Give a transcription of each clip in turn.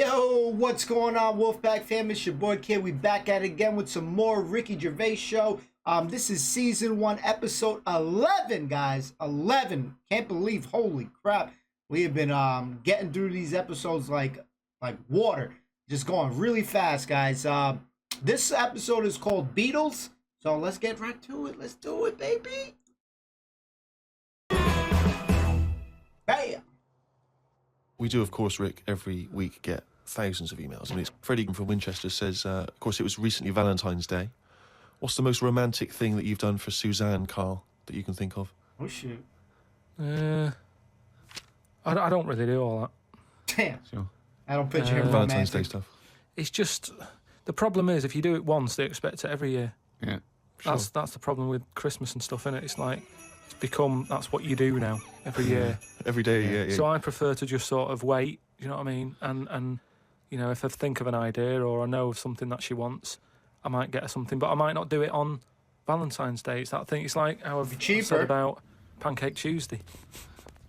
Yo, what's going on, Wolfpack fam? It's your boy Kid. We back at it again with some more Ricky Gervais Show. This is season 1, episode 11, guys. 11. Can't believe, holy crap. We have been getting through these episodes like water. Just going really fast, guys. This episode is called Beetles. So let's get right to it. Let's do it, baby. Bam. We do, of course, Rick, every week get thousands of emails. I mean, it's Freddie from Winchester says, of course, it was recently Valentine's Day. What's the most romantic thing that you've done for Suzanne, Carl, that you can think of? Oh, shoot. I don't really do all that. Damn. Sure. I don't picture him Valentine's romantic. Day stuff. It's just, the problem is, if you do it once, they expect it every year. Yeah, sure. That's the problem with Christmas and stuff, innit? It's like, it's become, that's what you do now, every year. Every day, yeah. So I prefer to just sort of wait, you know what I mean? And you know, if I think of an idea or I know of something that she wants, I might get her something, but I might not do it on Valentine's Day. It's that thing. It's like how I've said about Pancake Tuesday.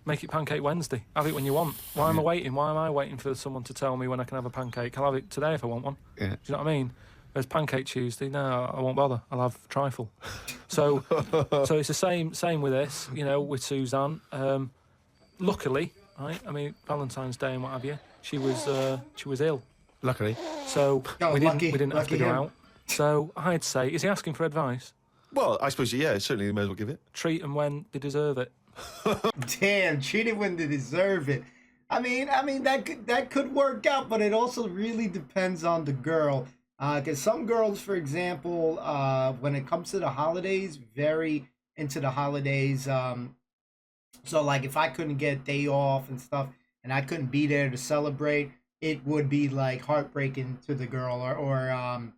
Make it Pancake Wednesday. Have it when you want. Why am I waiting? Why am I waiting for someone to tell me when I can have a pancake? I'll have it today if I want one. Yeah. Do you know what I mean? Whereas Pancake Tuesday, no, I won't bother. I'll have trifle. So it's the same with this, you know, with Suzanne. Luckily, right? I mean, Valentine's Day and what have you, she was ill. Luckily. So we didn't have to go him. out. So I'd say, is he asking for advice? Well, I suppose, yeah, certainly you may as well give it. Treat them when they deserve it. Damn, treat it when they deserve it. I mean that could work out, but it also really depends on the girl. Because some girls, for example, when it comes to the holidays, very into the holidays. So like if I couldn't get a day off and stuff, and I couldn't be there to celebrate, it would be like heartbreaking to the girl. Or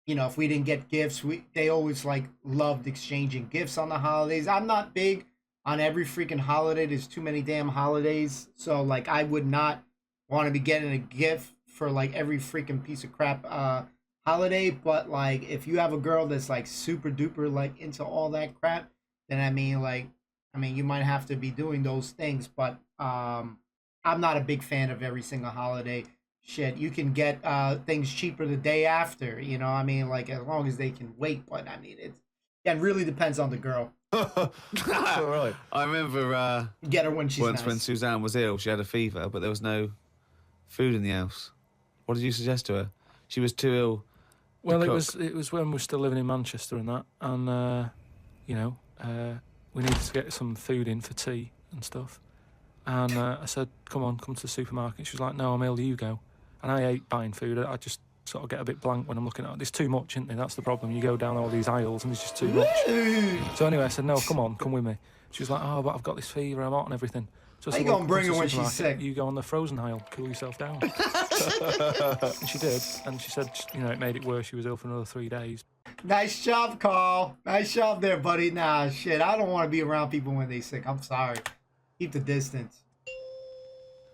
you know, if we didn't get gifts, they always like loved exchanging gifts on the holidays. I'm not big on every freaking holiday. There's too many damn holidays. So like I would not want to be getting a gift for like every freaking piece of crap holiday. But like if you have a girl that's like super duper like into all that crap, then I mean you might have to be doing those things. But I'm not a big fan of every single holiday. Shit, you can get things cheaper the day after, you know. I mean, like as long as they can wait. But I mean, it really depends on the girl. All right. I remember Get her when she's once nice. when Suzanne was ill, she had a fever, but there was no food in the house. What did you suggest to her? She was too ill. Well, it was when we were still living in Manchester and that, and you know, we needed to get some food in for tea and stuff. And I said, come to the supermarket. She was like, no, I'm ill, you go. And I hate buying food. I just sort of get a bit blank when I'm looking at it. There's too much, isn't there? That's the problem. You go down all these aisles and there's just too much. So anyway, I said, no, come with me. She was like, oh, but I've got this fever, I'm hot and everything. So I said, How you gonna bring her when she's sick? You go on the frozen aisle, cool yourself down. And she did. And she said, you know, it made it worse. She was ill for another 3 days. Nice job, Carl. Nice job there, buddy. Nah, shit, I don't want to be around people when they sick. I'm sorry. Keep the distance.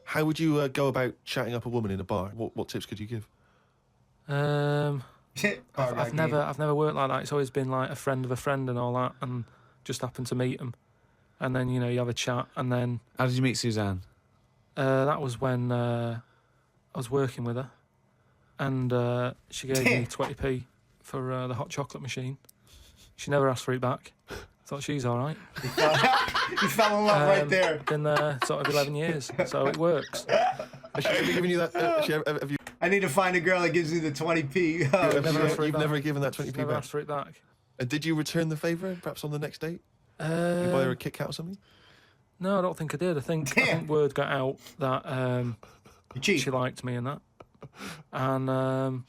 How would you go about chatting up a woman in a bar? What tips could you give? I've never worked like that. It's always been like a friend of a friend and all that, and just happened to meet them, and then you know you have a chat, and then. How did you meet Suzanne? That was when I was working with her, and she gave me 20p for the hot chocolate machine. She never asked for it back. Thought she's all right. You fell in love right there. Been there sort of 11 years, so it works. Has she ever given you that? Have you I need to find a girl that gives me the 20p. Oh, you've never given that 20p Never back? asked for it back. And did you return the favour, perhaps on the next date? You buy her a Kit Kat or something? No, I don't think I did. I think word got out that she liked me and that. And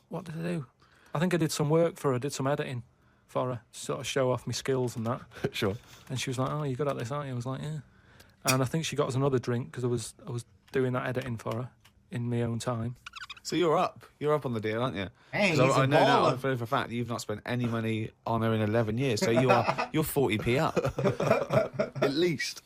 what did I do? I think I did some work for her, did some editing for her, sort of show off my skills and that. Sure. And she was like, oh, you're good at this, aren't you? I was like, yeah. And I think she got us another drink because I was doing that editing for her in my own time. So you're up on the deal, aren't you? Hey, 'Cause he's a I know now baller. for a fact you've not spent any money on her in 11 years, so you're 40p up. At least.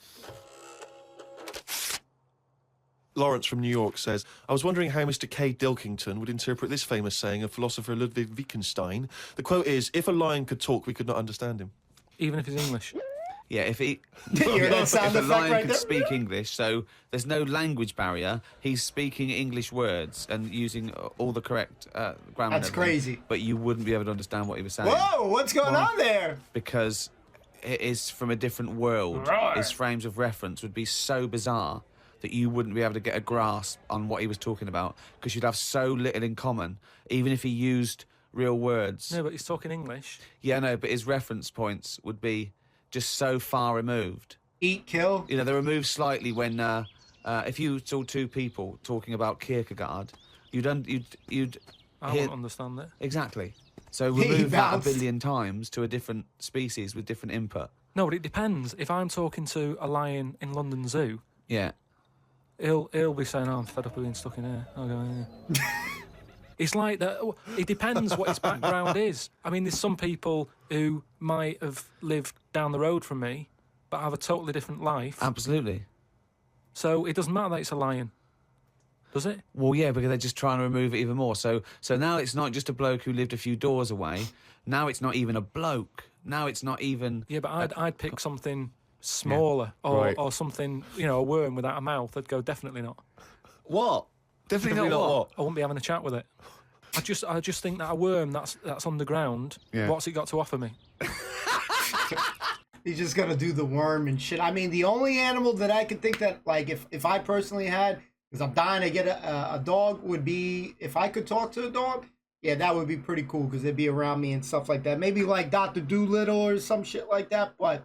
Lawrence from New York says, I was wondering how Mr. K. Dilkington would interpret this famous saying of philosopher Ludwig Wittgenstein. The quote is, if a lion could talk, we could not understand him. Even if he's English. Yeah, if he You hear that sound if a effect lion right could there? speak English, so there's no language barrier. He's speaking English words and using all the correct grammar. and That's everything, crazy. But you wouldn't be able to understand what he was saying. Whoa, what's going on there? Because it is from a different world. Roar. His frames of reference would be so bizarre that you wouldn't be able to get a grasp on what he was talking about because you'd have so little in common, even if he used real words. No, but he's talking English. Yeah, no, but his reference points would be just so far removed. Eat, kill. You know, they're removed slightly when if you saw two people talking about Kierkegaard, you'd I hear won't understand it. exactly. So He remove that a bounced. billion times to a different species with different input. No, but it depends. If I'm talking to a lion in London Zoo, Yeah. he'll be saying, "Oh, I'm fed up of being stuck in here." I'll go, "Yeah." It's like that. It depends what his background is. I mean, there's some people who might have lived down the road from me, but have a totally different life. Absolutely. So it doesn't matter that it's a lion, does it? Well, yeah, because they're just trying to remove it even more. So now it's not just a bloke who lived a few doors away. Now it's not even a bloke. Now it's not even. Yeah, but I'd pick something smaller or, Right. or something, a worm without a mouth. I'd go definitely not. What? Definitely not what? I wouldn't be having a chat with it. I just think that a worm that's underground. Yeah. What's it got to offer me? He's just gonna do the worm and shit. I mean, the only animal that I could think that, like, if I personally had, because I'm dying to get a dog, would be if I could talk to a dog. Yeah, that would be pretty cool because they'd be around me and stuff like that. Maybe like Dr. Doolittle or some shit like that. But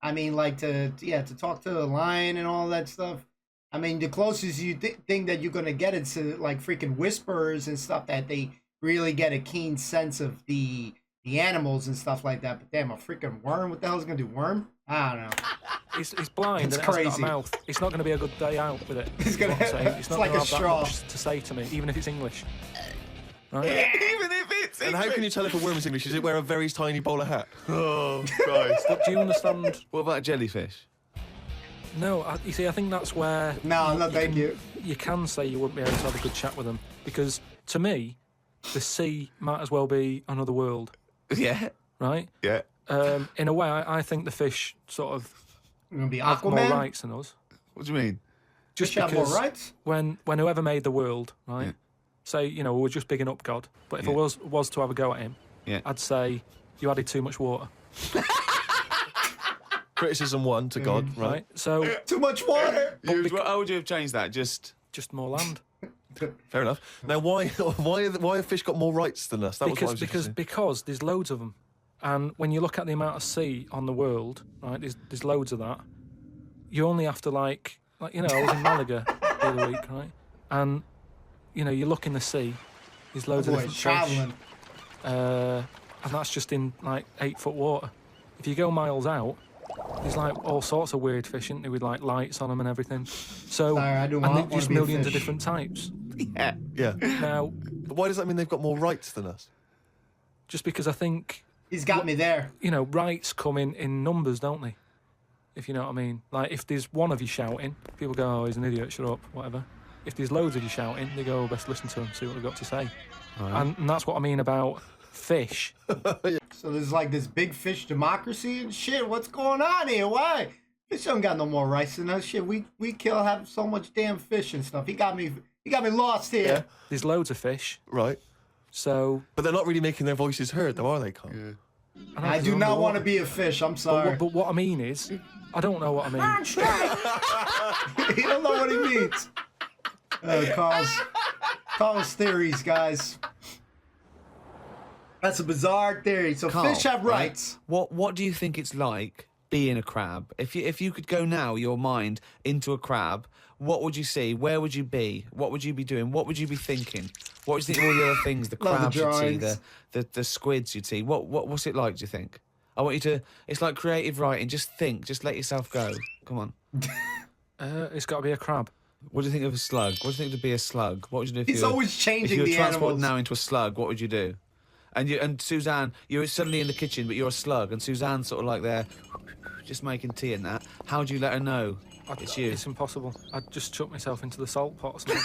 I mean, like to talk to a lion and all that stuff. I mean, the closest you think that you're gonna get is to like freaking whisperers and stuff that they really get a keen sense of the animals and stuff like that. But damn, a freaking worm! What the hell is it gonna do? Worm? I don't know. It's blind It's and it hasn't got crazy. a mouth. It's not going to be a good day out with it. It's is gonna- what I'm saying. it's not like gonna a have that straw. much to say to me, even if it's English. Right? Even if it's. And how can you tell if a worm is English? Does it wear a very tiny bowler hat? Oh, Christ. But do you understand? What about a jellyfish? No, you see, I think that's where No, thank you. you can say you wouldn't be able to have a good chat with them because to me, the sea might as well be another world, Yeah. right? Yeah. In a way, I think the fish sort of You're gonna be have more Aquaman. rights than us. What do you mean? Just Fish have more because rights. when whoever made the world, right? Yeah. Say, we were just bigging up God, but if I Yeah. was to have a go at him, Yeah. I'd say you added too much water, Criticism one to God, right? right? So Too much water. How would you have changed that? Just. just more land. Fair enough. Now, why have fish got more rights than us? That was what I was because interested in. because there's loads of them, and when you look at the amount of sea on the world, right? There's loads of that. You only have to like I was in Malaga the other week, right? And you look in the sea. There's loads of Boy, different traveling. fish, and that's just in like 8-foot water. If you go miles out, there's like all sorts of weird fish, isn't there, with like lights on them and everything. So Sorry, I do and not there's wanna just be a millions of fish. different types. Yeah. Yeah. Now, But why does that mean they've got more rights than us? just because I think He's got me there. rights come in numbers, don't they? If you know what I mean. Like, if there's one of you shouting, people go, "Oh, he's an idiot, shut up," whatever. If there's loads of you shouting, they go, "Oh, best listen to him, see what they've got to say." And that's what I mean about fish. So there's like this big fish democracy and shit. What's going on here? Why? Fish don't got no more rights than us. Shit, we have so much damn fish and stuff. He got me lost here. Yeah. There's loads of fish, Right. so But they're not really making their voices heard, though, are they, Carl? know I there's do not underwater. want to be a fish. I'm sorry. But what I mean is, I don't know what I mean. He don't know what he means. Carl's theories, guys. That's a bizarre theory. So Carl, fish have right? rights. What do you think it's like being a crab? If you could go now, your mind into a crab, what would you see? Where would you be? What would you be doing? What would you be thinking? What would you think of all the other things? The Love the crabs you'd see, drawings. the squids you'd see. What's it like? Do you think? I want you to. It's like creative writing. Just think. Just let yourself go. Come on. It's got to be a crab. What do you think of a slug? What do you think to be a slug? What would you do if He's you were, always if changing you were the transported animals. now into a slug? What would you do? And Suzanne, you're suddenly in the kitchen, but you're a slug, and Suzanne's sort of like there, just making tea and that. How do you let her know it's you? It's impossible. I'd just chuck myself into the salt pot or something.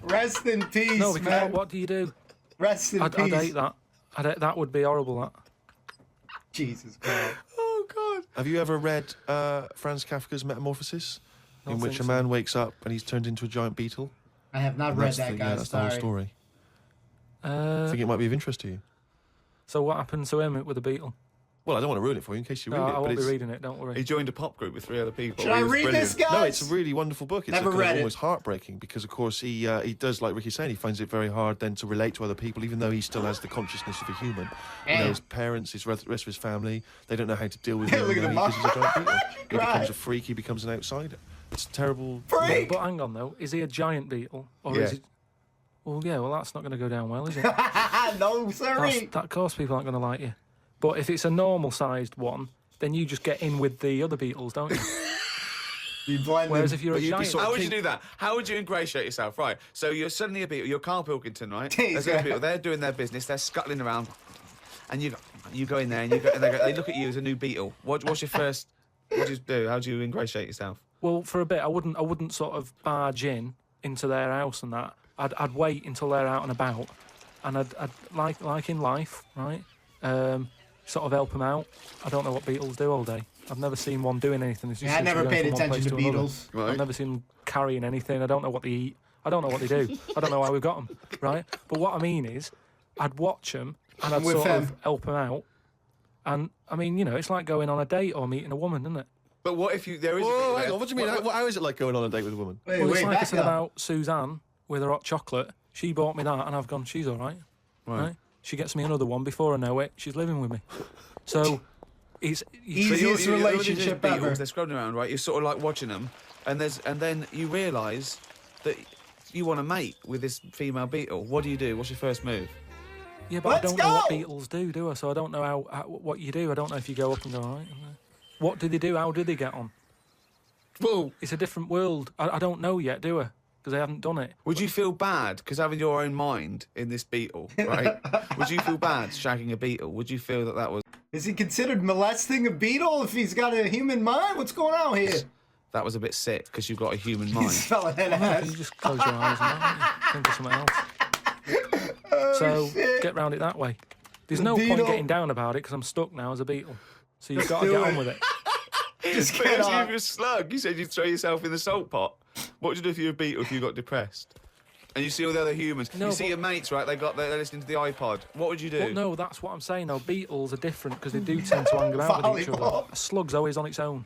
Rest in peace, No, because man. what do you do? Rest in I'd peace. hate that. That would be horrible, that. Jesus Christ. Oh God. Have you ever read Franz Kafka's Metamorphosis, in Don't which think a so. man wakes up and he's turned into a giant beetle? I have not And read that's that, the, guys. that's the whole Sorry. story. I think it might be of interest to you. So what happened to him with the beetle? Well, I don't want to ruin it for you in case you No, read it. I but won't be it's, reading it. Don't worry. He joined a pop group with 3 other people. Should I He was read brilliant. this, guys? No, it's a really wonderful book. It's Never kind of read it. almost heartbreaking because, of course, he does, like Ricky's saying, he finds it very hard then to relate to other people, even though he still has the consciousness of a human. You know, Yeah. his parents, his rest of his family, they don't know how to deal with Yeah, him look at him. because he's a giant beetle. He Right. becomes a freak. He becomes an outsider. It's terrible. Freak! But hang on though, is he a giant beetle or Yeah. is he? Well, yeah. Well, that's not going to go down well, is it? No, sorry. That, of course, people aren't going to like you. But if it's a normal-sized one, then you just get in with the other beetles, don't you? You blend Whereas in. if you're a But you'd be giant, sort How of would you king- do that? How would you ingratiate yourself? Right. So you're suddenly a beetle. You're Carl Pilkington, right? Jeez, There's other yeah. people. They're doing their business. They're scuttling around, and you go in there and they look at you as a new beetle. What's your first? What do you do? How do you ingratiate yourself? well, for a bit, I wouldn't sort of barge into their house and that. I'd wait until they're out and about, and I'd like in life, right? Sort of help them out. I don't know what beetles do all day. I've never seen one doing anything. It's just Yeah, I never literally paid going from one attention to place another. beetles. Right. I've never seen them carrying anything. I don't know what they eat. I don't know what they do. I don't know why we've got them, right? But what I mean is, I'd watch them and I'd with sort of them. help them out. And I mean, you know, it's like going on a date or meeting a woman, isn't it? But what if there is? Whoa, a hang on, what do you mean? How is it like going on a date with a woman? Wait, Well, it's wait, like I back said up. about Suzanne with her hot chocolate. She bought me that, and I've gone, she's all right. Right. She gets me another one before I know it. She's living with me. So it's Easy. Easiest relationship beetles, ever. They're scrolling around, right? You're sort of like watching them, and then you realise that you want to mate with this female beetle. What do you do? What's your first move? yeah, but Let's I don't know what go! beetles do I? So I don't know how what you do. I don't know if you go up and go, all right. What do they do? How do they get on? Well, It's a different world. I don't know yet, do I? Because I haven't done it. would you feel bad because having your own mind in this beetle, right? Would you feel bad shagging a beetle? Would you feel that was Is he considered molesting a beetle if he's got a human mind? What's going on here? a bit sick because you've got a human He's mind? smelling that You ass. just close your eyes and that, think of something else. So shit. get round it that way. There's no point beetle. getting down about it because I'm stuck now as a beetle. So you've got to do get it. on with it. Just But get if off. you're a slug, you said you'd throw yourself in the salt pot. What would you do if you were a beetle if you got depressed? And you see all the other humans. No, you see but- your mates, right? They're listening to the iPod. What would you do? But no, that's what I'm saying. Though beetles are different because they do tend to hang about with each other. Volleyball. A slug's always on its own.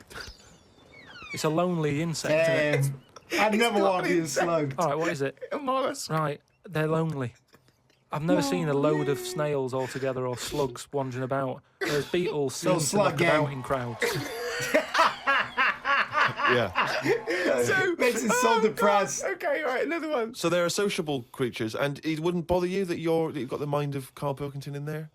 It's a lonely insect. Isn't it? Damn. I'd never not want to be a insect. slug. All right, what is it? A mollusk. Right, they're lonely. I've never seen a load of snails all together or slugs wandering about. Whereas beetles seem to slug knock gang. about in crowds. Yeah. So, Makes it so depressed. Okay, all right, another one. So they're sociable creatures, and it wouldn't bother you that you've got the mind of Carl Pilkington in there?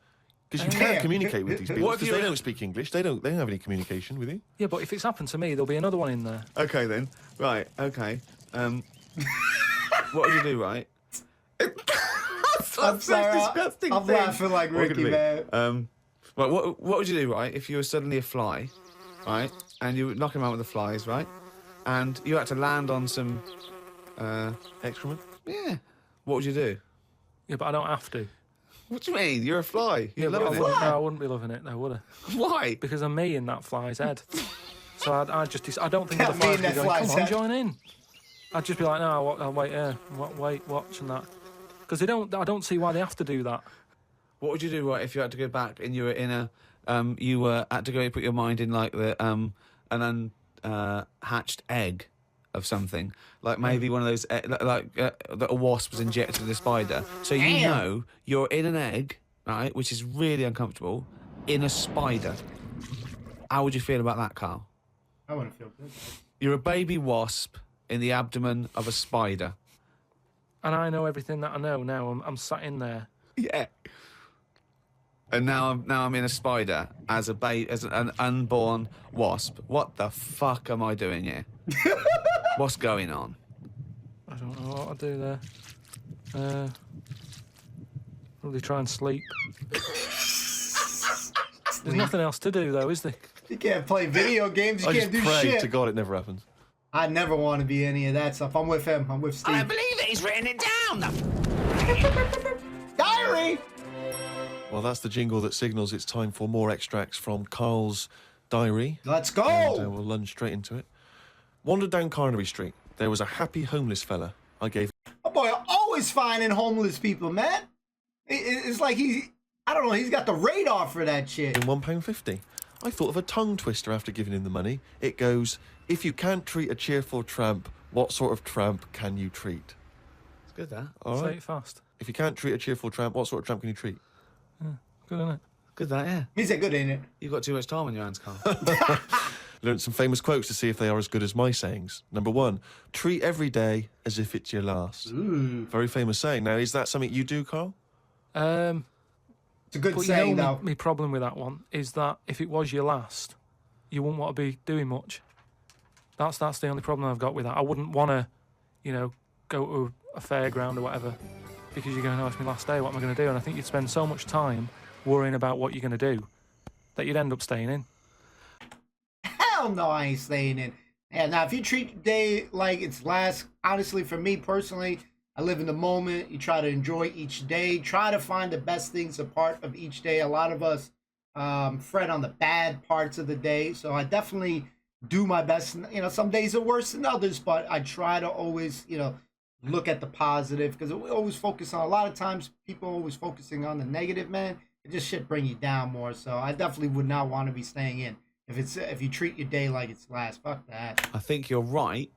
Because you Yeah. can't communicate with these people, What if because you're they in- don't speak English. They don't have any communication with you. Yeah, but if it's happened to me, there'll be another one in there. Okay then. Right. Okay. What would you do? Right. I'm sorry. disgusting I'm thing. laughing like What could Ricky, it be? man. Right. What would you do? Right. If you were suddenly a fly, right, and you were knocking around with the flies, right, and you had to land on some, Excrement? yeah. What would you do? Yeah, but I don't have to. What do you mean? You're a fly. You're Yeah, but loving it. no, I wouldn't be loving it, though, would I? Why? Because I'm me in that fly's head. So I don't think Yeah, the me fly's in be that going, fly's come on, head." join in. I'd just be like, no, I'll wait here, wait, watch and that. Because I don't see why they have to do that. What would you do, right, if you had to go back and you were in a, had to go and put your mind in like the an unhatched egg of something, like maybe one of those that a wasp was injected in a spider. So you Damn. know you're in an egg, right, which is really uncomfortable, in a spider. How would you feel about that, Carl? I wouldn't feel good. You're a baby wasp in the abdomen of a spider. And I know everything that I know now. I'm sat in there. Yeah. And now I'm in a spider as an unborn wasp. What the fuck am I doing here? What's going on? I don't know what I'll do there. Probably try and sleep. There's nothing else to do, though, is there? You can't play video games. You I can't just do pray shit. to God it never happens. I never want to be any of that stuff. I'm with him. I'm with Steve. believe it. He's written it down. Diary. Well, that's the jingle that signals it's time for more extracts from Carl's diary. Let's go! And we'll lunge straight into it. Wandered down Carnaby Street. There was a happy homeless fella. I gave... Oh boy, always finding homeless people, man. It's like I don't know, he's got the radar for that shit. ...in £1.50. I thought of a tongue twister after giving him the money. It goes, if you can't treat a cheerful tramp, what sort of tramp can you treat? It's good, that. All Say right. it fast. If you can't treat a cheerful tramp, what sort of tramp can you treat? Good, isn't it? Good, that, yeah. He said good, ain't it? You've got too much time on your hands, Carl. Learned some famous quotes to see if they are as good as my sayings. Number 1, treat every day as if it's your last. Ooh. Very famous saying. Now, is that something you do, Carl? It's a good But saying, you know, though. my problem with that one is that if it was your last, you wouldn't want to be doing much. That's the only problem I've got with that. I wouldn't want to, go to a fairground or whatever because you're going, oh, it's my last day, what am I going to do? And I think you'd spend so much time worrying about what you're going to do that you'd end up staying in. Hell no, I ain't staying in. Yeah, now if you treat your day like it's last, honestly, for me personally, I live in the moment. You try to enjoy each day. Try to find the best things a part of each day. A lot of us fret on the bad parts of the day. So I definitely do my best. Some days are worse than others, but I try to always, look at the positive, because we always focus on, a lot of times people always focusing on the negative, man. It just shit bring you down more. So I definitely would not want to be staying in. If you treat your day like it's last, fuck that. I think you're right.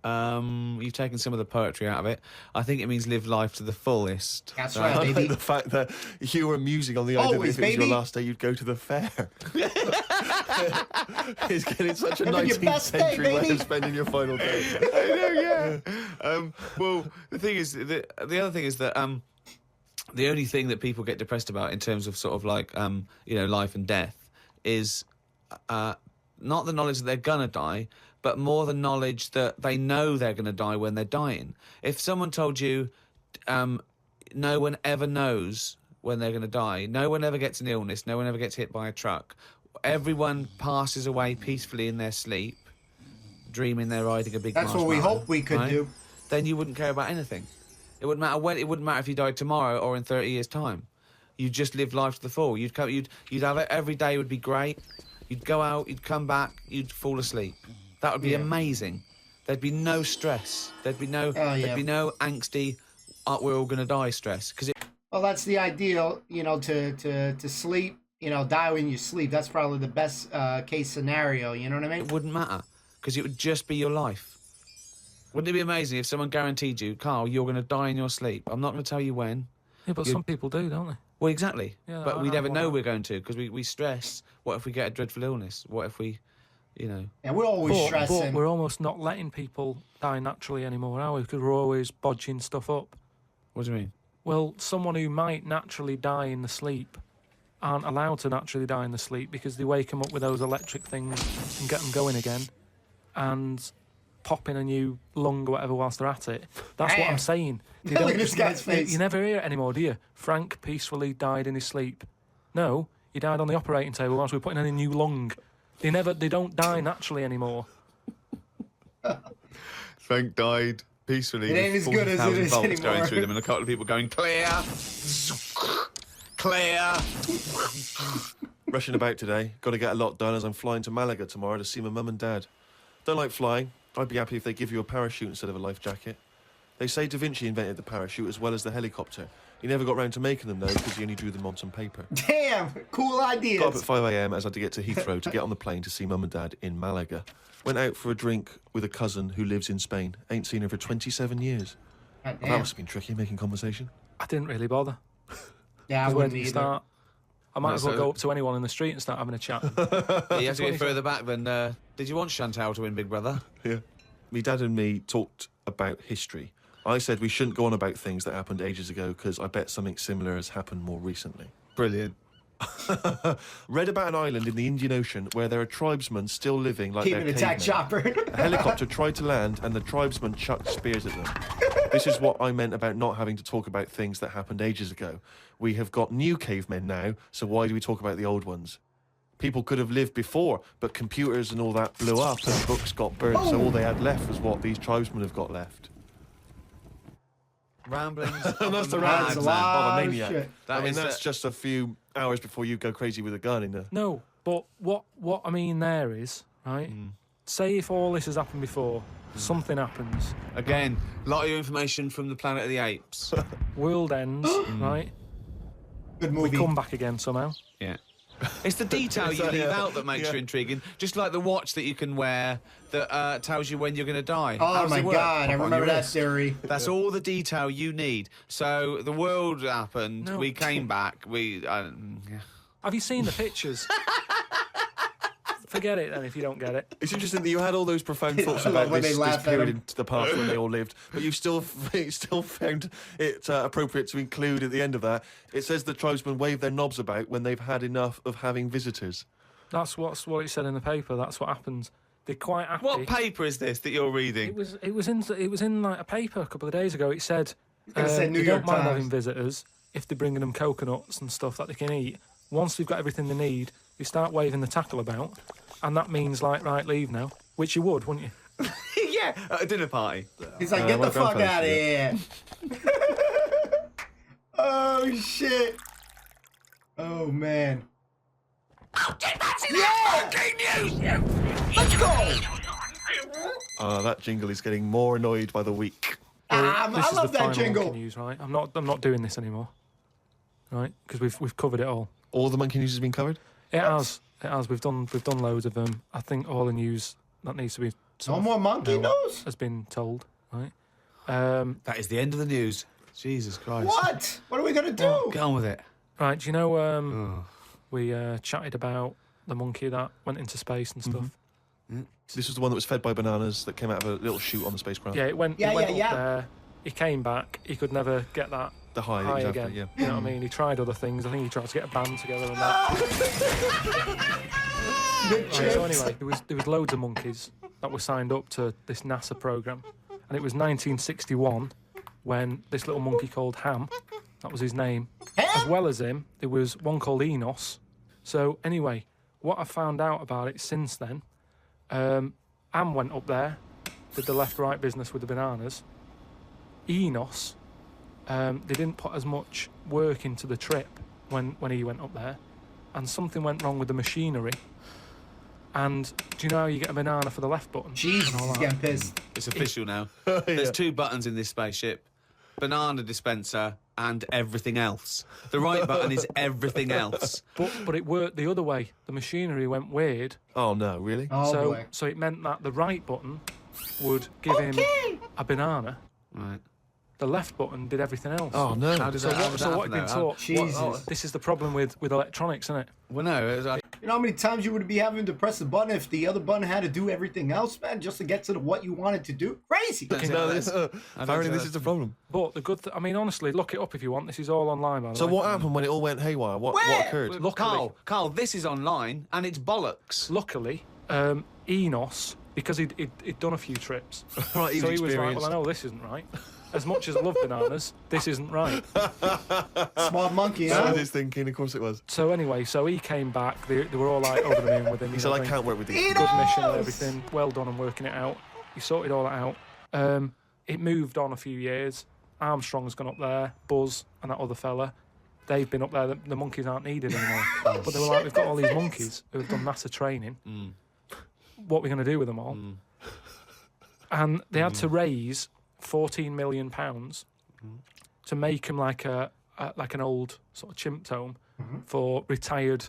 You've taken some of the poetry out of it. I think it means live life to the fullest. That's I right, like baby. the fact that you were musing on the idea Always, that if it was baby. your last day, you'd go to the fair. It's getting such a Having your 19th best day, century way baby. of spending your final day. I know, yeah. Well, the thing is, the other thing is that the only thing that people get depressed about in terms of sort of like life and death is not the knowledge that they're gonna die, but more the knowledge that they know they're gonna die when they're dying. If someone told you, no one ever knows when they're gonna die, no one ever gets an illness, no one ever gets hit by a truck, everyone passes away peacefully in their sleep, dreaming they're riding a big That's what we marshmallow, hope we could right? do. Then you wouldn't care about anything. It wouldn't matter when. It wouldn't matter if you died tomorrow or in 30 years' time. You'd just live life to the full. You'd have it every day. Would be great. You'd go out. You'd come back. You'd fall asleep. That would be amazing. There'd be no stress. There'd be no. There'd be no angsty. We're all gonna die stress because Well, that's the ideal, to sleep, die when you sleep. That's probably the best case scenario, you know what I mean? it wouldn't matter because it would just be your life. Wouldn't it be amazing if someone guaranteed you, Carl, you're going to die in your sleep? I'm not going to tell you when. Yeah, but some people do, don't they? Well, exactly. Yeah, but we I never want know that. we're going to because we stress. What if we get a dreadful illness? What if we, And we're always But stressing. we're almost not letting people die naturally anymore, are we? Because we're always bodging stuff up. What do you mean? Well, someone who might naturally die in the sleep aren't allowed to naturally die in the sleep because they wake them up with those electric things and get them going again and pop in a new lung or whatever whilst they're at it. That's what I'm saying. They Look don't at this guy's face. You never hear it anymore, do you? Frank peacefully died in his sleep. No, he died on the operating table whilst we were putting in a new lung. They don't die naturally anymore. Frank died peacefully. It ain't as good as it is volts going anymore. through them, and a couple of people going clear, clear. Rushing about today. Got to get a lot done as I'm flying to Malaga tomorrow to see my mum and dad. Don't like flying. I'd be happy if they give you a parachute instead of a life jacket. They say Da Vinci invented the parachute as well as the helicopter. He never got round to making them, though, because he only drew them on some paper. Damn, cool ideas. Got up at 5 a.m. as I had to get to Heathrow to get on the plane to see mum and dad in Malaga. Went out for a drink with a cousin who lives in Spain. Ain't seen her for 27 years. God Well, that damn. must have been tricky, making conversation. I didn't really bother. Yeah, I 'Cause where wouldn't do you either. start? I might No, as well so- go up to anyone in the street and start having a chat. You have to go further back than. Did you want Chantal to win Big Brother? Yeah. Me dad and me talked about history. I said we shouldn't go on about things that happened ages ago because I bet something similar has happened more recently. Brilliant. Read about an island in the Indian Ocean where there are tribesmen still living like Keep they're an attack cavemen. chopper. A helicopter tried to land and the tribesmen chucked spears at them. This is what I meant about not having to talk about things that happened ages ago. We have got new cavemen now, so why do we talk about the old ones? People could have lived before, but computers and all that blew up and books got burnt, so all they had left was what these tribesmen have got left. Ramblings. And that's the That's ramblings a of a lot of maniac. shit. I mean, that's just a few hours before you go crazy with a gun in there. No, but what I mean there is, right, say if all this has happened before, something happens, Again, a lot of information from the Planet of the Apes. world ends, right, Good we movie. come back again somehow. Yeah. It's the detail you leave out that makes Yeah. you intriguing. Just like the watch that you can wear that tells you when you're going to die. Oh How does my it work? God, I Pop on remember your that wrist. theory. That's all the detail you need. So the world happened. No. We came back. Yeah. Have you seen the pictures? Forget it then if you don't get it. It's interesting that you had all those profound thoughts I love about when this, they this laugh at period him. into the past when they all lived, but you still found it appropriate to include at the end of that. It says the tribesmen wave their knobs about when they've had enough of having visitors. That's what it said in the paper. That's what happens. They're quite happy. What paper is this that you're reading? It was in like a paper a couple of days ago. It said gonna say New they York don't mind Times. having visitors if they're bringing them coconuts and stuff that they can eat. Once they've got everything they need, you start waving the tackle about, and that means like right, leave now, which you would, wouldn't you? Yeah, at a dinner party. He's like, Uh, get my the fuck grandfather out of here. Oh, shit. Oh, man. Yeah! Let's go! That jingle is getting more annoyed by the week. This I is love the that final jingle. monkey news, right? I'm not doing this anymore, right? Because we've covered it all. All the monkey news has been covered? It has. We've done loads of them. I think all the news that needs to be No sort of, more monkey you know, news? has been told, right? That is the end of the news. Jesus Christ. What? What are we going to do? Get on with it. Right, do you know we chatted about the monkey that went into space and stuff? This was the one that was fed by bananas that came out of a little chute on the spacecraft. Yeah, it went Yeah, up yeah. there. He came back. He could never get that The high, high exactly, again. yeah. You know what I mean? He tried other things. I think he tried to get a band together and that. The Right, so chips. anyway, there was loads of monkeys that were signed up to this NASA program, and it was 1961 when this little monkey called Ham, that was his name, as well as him, there was one called Enos. So anyway, what I found out about it since then, Ham went up there, did the left-right business with the bananas. Enos, they didn't put as much work into the trip when he went up there, and something went wrong with the machinery. And do you know how you get a banana for the left button? Jesus, and all he's that? getting pissed. It's official now. There's two buttons in this spaceship. Banana dispenser and everything else. The right button is everything else. But it worked the other way. The machinery went weird. Oh, no, really? Oh, boy. So it meant that the right button would give him a banana. Right. The left button did everything else. Oh, no. How does So that, how what, does so that what had happen been though? taught? Jesus. This is the problem with electronics, isn't it? Well, no. It was like, You know how many times you would be having to press a button if the other button had to do everything else, man, just to get to what you wanted to do? Crazy. No, apparently this is the problem. But the good I mean, honestly, look it up if you want. This is all online, by the So way. what happened when it all went haywire? What Where? occurred? Luckily, Carl, this is online and it's bollocks. luckily, Enos, because he'd done a few trips, Right, he so was he was like, experienced. well, I know this isn't right. As much as I love bananas, this isn't right. Smart monkey, That huh? was his thinking, of course it was. So anyway, so he came back. They were all like over the moon with him. He said, I can't work with these. Good mission and everything. Well done on working it out. He sorted all that out. It moved on a few years. Armstrong's gone up there. Buzz and that other fella. They've been up there. The monkeys aren't needed anymore. But they were like, we've got all these monkeys who have done NASA training. What are we going to do with them all? And they had to raise £14 million to make him like an old sort of chimp home for retired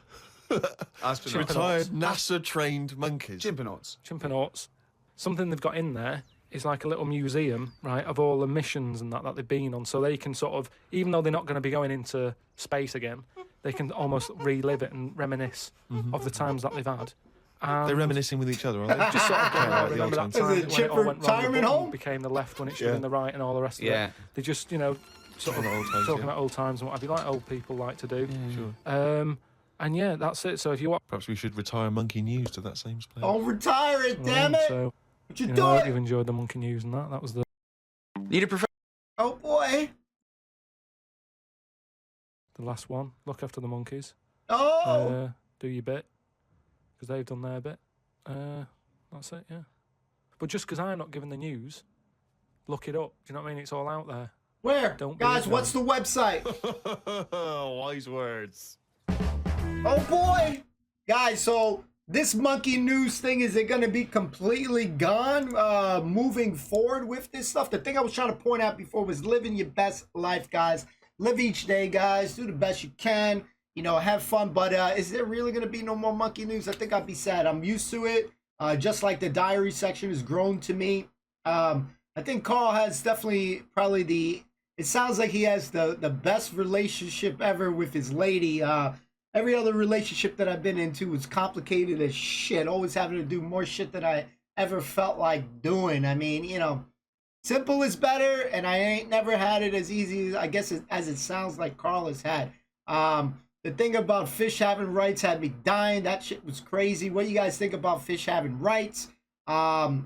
Astronauts. Retired NASA-trained monkeys. Chimpanauts. Something they've got in there is like a little museum, right, of all the missions and that they've been on, so they can sort of, even though they're not going to be going into space again, they can almost relive it and reminisce of the times that they've had. And They're reminiscing with each other, aren't they? just sort of going, Yeah, oh, like the remember old that times. time Is it when it all chip went wrong, the retirement button home? became the left when it should Yeah. have been the right and all the rest of Yeah. it. They just, you know, sort of Talking about old times, talking yeah. about old times and what have you, like old people like to do. Sure. And yeah, that's it. So if you want, Perhaps we should retire monkey news to that same place. Don't retire it, damn it. so What you you know, I hope you've doing? enjoyed the monkey news and that. That was the Oh, boy. last one. Look after the monkeys. Oh. Do your bit because they've done their bit. That's it, yeah. But just because I'm not giving the news, look it up. Do you know what I mean? It's all out there. Where? Don't Guys, be what's the website? Wise words. Oh boy! Guys, so this monkey news thing, is it going to be completely gone moving forward with this stuff? The thing I was trying to point out before was living your best life, guys. Live each day, guys. Do the best you can. You know, have fun. But is there really going to be no more monkey news? I think I'd be sad. I'm used to it. Just like the diary section has grown to me. I think Carl has definitely probably it sounds like he has the best relationship ever with his lady. Every other relationship that I've been into was complicated as shit. Always having to do more shit than I ever felt like doing. I mean, you know, simple is better, and I ain't never had it as easy as I guess as it sounds like Carl has had. The thing about fish having rights had me dying. That shit was crazy. What do you guys think about fish having rights? And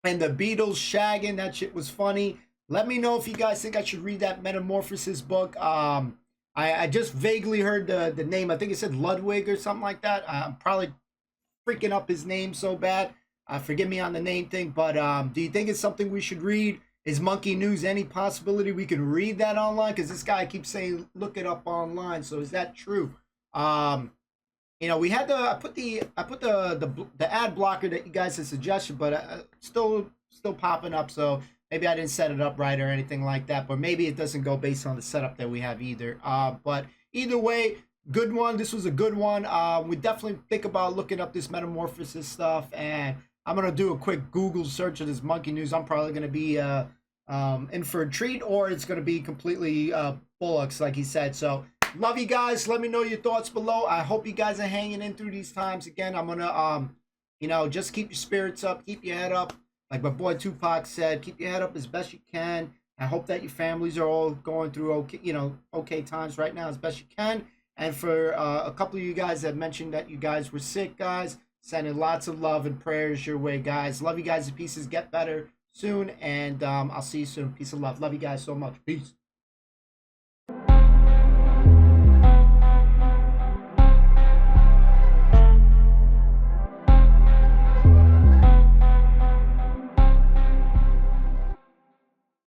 the Beatles shagging, that shit was funny. Let me know if you guys think I should read that Metamorphosis book. I just vaguely heard the name. I think it said Ludwig or something like that. I'm probably freaking up his name so bad. Forgive me on the name thing. But do you think it's something we should read? Is Monkey News any possibility we can read that online? Because this guy keeps saying look it up online. So is that true? You know, we had I put the ad blocker that you guys had suggested, but still popping up. So maybe I didn't set it up right or anything like that. But maybe it doesn't go based on the setup that we have either. But either way, good one. This was a good one. We definitely think about looking up this Metamorphosis stuff, and I'm gonna do a quick Google search of this Monkey News. I'm probably gonna be in for a treat, or it's gonna be completely bullocks, like he said. So love you guys. Let me know your thoughts below. I hope you guys are hanging in through these times. Again, I'm gonna you know, just keep your spirits up, keep your head up. Like my boy Tupac said, keep your head up as best you can. I hope that your families are all going through okay, you know, okay times right now as best you can. And for a couple of you guys that mentioned that you guys were sick, guys, sending lots of love and prayers your way, guys. Love you guys to pieces. Get better soon, and I'll see you soon. Peace and love. Love you guys so much. Peace.